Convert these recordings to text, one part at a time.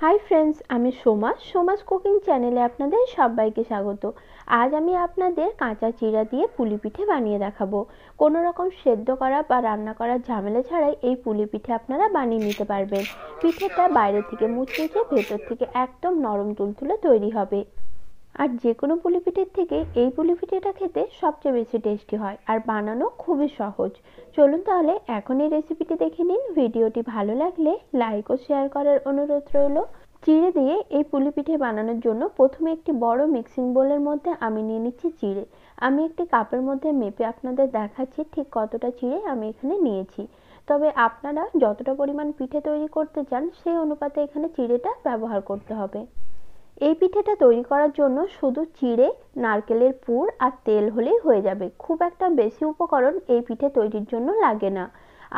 Hi friends, আমি Soma's cooking চ্যানেলে আপনাদের সবাইকে স্বাগত। আজ আমি আপনাদের কাঁচা চিড়া দিয়ে পুলি পিঠে বানিয়ে দেখাবো। কোনো রকম সেদ্ধ করা বা রান্না করার ঝামেলা ছাড়াই এই পুলি পিঠে আপনারা বানিয়ে নিতে পারবেন। পিঠেটা বাইরে থেকে মুচমুচে, ভেতর থেকে একদম নরম তুলতুলে তৈরি হবে। আর যে কোনো পুলি পিঠের থেকে এই পুলি পিঠেটা খেতে সবচেয়ে বেশি টেস্টি হয়, আর বানানো খুবই সহজ। চলুন তাহলে এখন এই রেসিপিটি দেখে নিন। ভিডিওটি ভালো লাগলে লাইক ও শেয়ার করার অনুরোধ রইল। চিড়ে দিয়ে এই পুলি পিঠে বানানোর জন্য প্রথমে একটি বড় মিক্সিং বোলের মধ্যে আমি নিয়ে নিচ্ছি চিড়ে। আমি একটি কাপের মধ্যে মেপে আপনাদের দেখাচ্ছি ঠিক কতটা চিড়ে আমি এখানে নিয়েছি। তবে আপনারা যতটা পরিমাণ পিঠে তৈরি করতে চান সেই অনুপাতে এখানে চিড়েটা ব্যবহার করতে হবে। এই পিঠেটা তৈরি করার জন্য শুধু চিড়ে, নারকেলের পুর আর তেল হলেই হয়ে যাবে। খুব একটা বেশি উপকরণ এই পিঠে তৈরির জন্য লাগে না।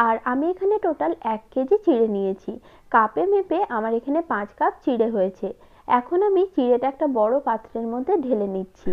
আর আমি এখানে টোটাল 1 কেজি চিড়ে নিয়েছি। কাপে মেপে আমার এখানে 5 কাপ চিড়ে হয়েছে। এখন আমি চিড়েটা একটা বড় পাত্রের মধ্যে ঢেলে নিচ্ছি।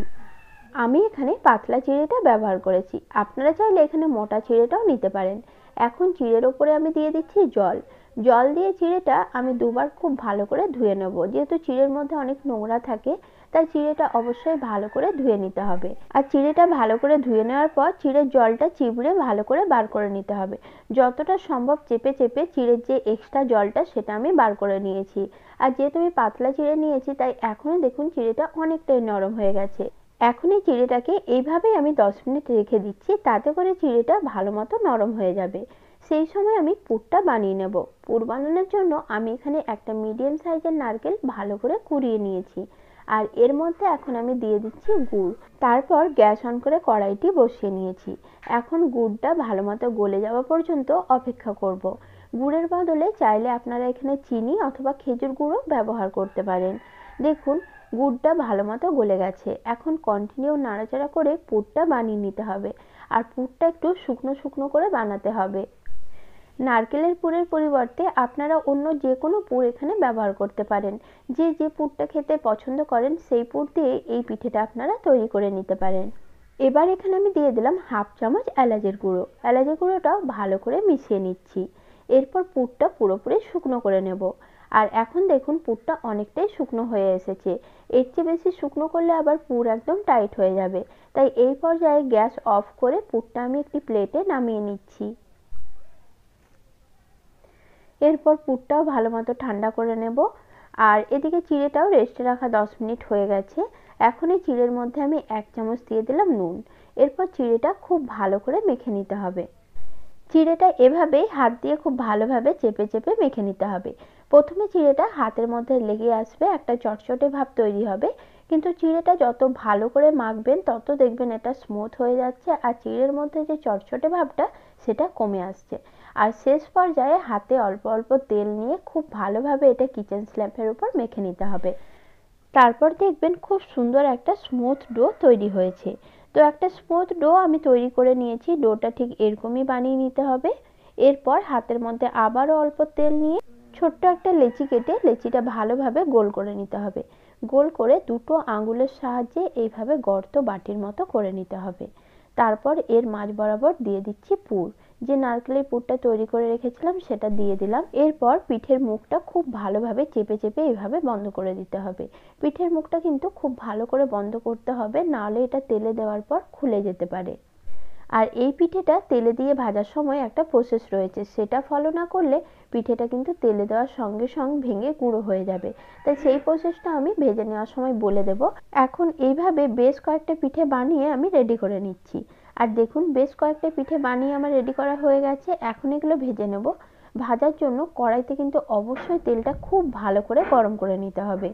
আমি এখানে পাতলা চিড়েটা ব্যবহার করেছি, আপনারা চাইলে এখানে মোটা চিড়েটাও নিতে পারেন। এখন চিড়ের ওপরে আমি দিয়ে দিচ্ছি জল। জল দিয়ে চিড়েটা আমি দুবার খুব ভালো করে ধুয়ে নেব। যেহেতু চিড়ের মধ্যে অনেক নোংরা থাকে, তাই চিড়েটা অবশ্যই ভালো করে ধুয়ে নিতে হবে। আর চিড়েটা ভালো করে ধুয়ে নেওয়ার পর চিড়ের জলটা চিবড়ে ভালো করে বার করে নিতে হবে। যতটা সম্ভব চেপে চেপে চিড়ের যে এক্সট্রা জলটা সেটা আমি বার করে নিয়েছি। আর যেহেতু আমি পাতলা চিড়ে নিয়েছি, তাই এখনো দেখুন চিড়েটা অনেকটাই নরম হয়ে গেছে। এখন এই চিড়েটাকে এইভাবেই আমি 10 মিনিট রেখে দিচ্ছি, তাতে করে চিড়েটা ভালো মতো নরম হয়ে যাবে। সেই সময় আমি পুরটা বানিয়ে নেব। পুর বানানোর জন্য আমি এখানে একটা মিডিয়াম সাইজের নারকেল ভালো করে কুড়িয়ে নিয়েছি। আর এর মধ্যে এখন আমি দিয়ে দিচ্ছি গুড়। তারপর গ্যাস অন করে কড়াইটি বসিয়ে নিয়েছি। এখন গুড়টা ভালো মতো গলে যাওয়া পর্যন্ত অপেক্ষা করব। গুড়ের বদলে চাইলে আপনারা এখানে চিনি অথবা খেজুর গুঁড়ো ব্যবহার করতে পারেন। দেখুন গুড়টা ভালো মতো গলে গেছে। এখন কন্টিনিউ নাড়াচাড়া করে পুরটা বানিয়ে নিতে হবে। আর পুরটা একটু শুকনো শুকনো করে বানাতে হবে। নারকেলের পুরের পরিবর্তে আপনারা অন্য যে কোনো পুর এখানে ব্যবহার করতে পারেন। যে যে পুরটা খেতে পছন্দ করেন সেই পুর দিয়ে এই পিঠেটা আপনারা তৈরি করে নিতে পারেন। এবার এখানে আমি দিয়ে দিলাম 1/2 চামচ এলাচের গুঁড়ো। এলাচের গুঁড়োটাও ভালো করে মিশিয়ে নিচ্ছি। এরপর পুরটা পুরোপুরি শুকনো করে নেব। আর এখন দেখুন পুরটা অনেকটাই শুকনো হয়ে এসেছে। এর চেয়ে বেশি শুকনো করলে আবার পুর একদম টাইট হয়ে যাবে। তাই এই পর্যায়ে গ্যাস অফ করে পুরটা আমি একটি প্লেটে নামিয়ে নিচ্ছি। এরপর পুরটাও ভালো মতো ঠান্ডা করে নেব। আর এদিকে চিড়েটাও রেস্টে রাখা 10 মিনিট হয়ে গেছে। এখন এই চিড়ের মধ্যে আমি 1 চামচ দিয়ে দিলাম নুন। এরপর চিড়েটা খুব ভালো করে মেখে নিতে হবে। চিড়েটা এভাবেই হাত দিয়ে খুব ভালোভাবে চেপে চেপে মেখে নিতে হবে। প্রথমে চিড়েটা হাতের মধ্যে লেগে আসবে, একটা চটচটে ভাব তৈরি হবে। কিন্তু চিড়েটা যত ভালো করে মাখবেন তত দেখবেন এটা স্মুথ হয়ে যাচ্ছে, আর চিড়ের মধ্যে যে চটচটে ভাবটা সেটা কমে আসছে। আর শেষ পর্যায়ে হাতে অল্প অল্প তেল নিয়ে খুব ভালোভাবে এটা কিচেন স্ল্যাবের উপর মেখে নিতে হবে। তারপর দেখবেন খুব সুন্দর একটা স্মুথ ডো তৈরি হয়েছে। তো একটা স্মুথ ডো আমি তৈরি করে নিয়েছি। ডোটা ঠিক এরকমই বানিয়ে নিতে হবে। এরপর হাতের মধ্যে আবারও অল্প তেল নিয়ে ছোট্ট একটা লেচি কেটে লেচিটা ভালোভাবে গোল করে নিতে হবে। গোল করে দুটো আঙুলের সাহায্যে এইভাবে গর্ত বাটির মতো করে নিতে হবে। তারপর এর মাঝ বরাবর দিয়ে দিচ্ছি পুর। যে নারকেলের পুরটা তৈরি করে রেখেছিলাম সেটা দিয়ে দিলাম। এরপর পিঠের মুখটা খুব ভালোভাবে চেপে চেপে এইভাবে বন্ধ করে দিতে হবে। পিঠের মুখটা কিন্তু খুব ভালো করে বন্ধ করতে হবে, নাহলে এটা তেলে দেওয়ার পর খুলে যেতে পারে। আর এই পিঠেটা তেলে দিয়ে ভাজার সময় একটা প্রসেস রয়েছে, সেটা ফলো না করলে পিঠেটা কিন্তু তেলে দেওয়ার সঙ্গে সঙ্গে ভেঙে গুঁড়ো হয়ে যাবে। তাই সেই প্রসেসটা আমি ভেজে নেওয়ার সময় বলে দেব। এখন এইভাবে বেশ কয়েকটা পিঠে বানিয়ে আমি রেডি করে নিচ্ছি। আর দেখুন বেশ কয়েকটা পিঠে বানিয়ে আমার রেডি করা হয়ে গেছে। এখন এগুলো ভেজে নেব। ভাজার জন্য কড়াইতে কিন্তু অবশ্যই তেলটা খুব ভালো করে গরম করে নিতে হবে।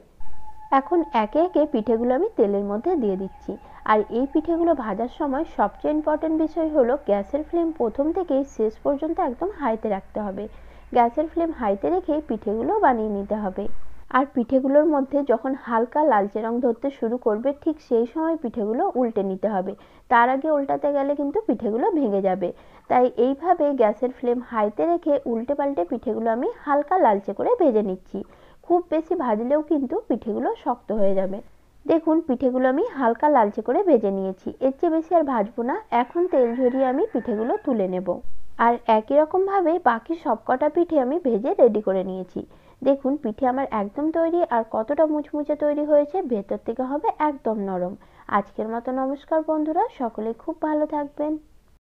এখন একে একে পিঠেগুলো আমি তেলের মধ্যে দিয়ে দিচ্ছি। আর এই পিঠেগুলো ভাজার সময় সবচেয়ে ইম্পর্টেন্ট বিষয় হলো গ্যাসের ফ্লেম প্রথম থেকেই শেষ পর্যন্ত একদম হাইতে রাখতে হবে। গ্যাসের ফ্লেম হাইতে রেখে পিঠেগুলো বানিয়ে নিতে হবে। আর পিঠেগুলোর মধ্যে যখন হালকা লালচে রং ধরতে শুরু করবে ঠিক সেই সময় পিঠেগুলো উল্টে নিতে হবে। তার আগে উল্টাতে গেলে কিন্তু পিঠেগুলো ভেঙে যাবে। তাই এইভাবে গ্যাসের ফ্লেম হাইতে রেখে উল্টে পাল্টে পিঠেগুলো আমি হালকা লালচে করে ভেজে নিচ্ছি। খুব বেশি ভাজলেও কিন্তু পিঠেগুলো শক্ত হয়ে যাবে। দেখুন পিঠেগুলো আমি হালকা লালচে করে ভেজে নিয়েছি। এর চেয়ে বেশি আর ভাজবো না। এখন তেল ঝরিয়ে আমি পিঠেগুলো তুলে নেব। আর একই রকম ভাবে বাকি সবকটা পিঠে আমি ভেজে রেডি করে নিয়েছি। দেখুন পিঠে আমার একদম তৈরি, আর কতটা মুচমুচে তৈরি হয়েছে, ভেতর থেকে হবে একদম নরম। আজকের মতো নমস্কার বন্ধুরা, সকলে খুব ভালো থাকবেন।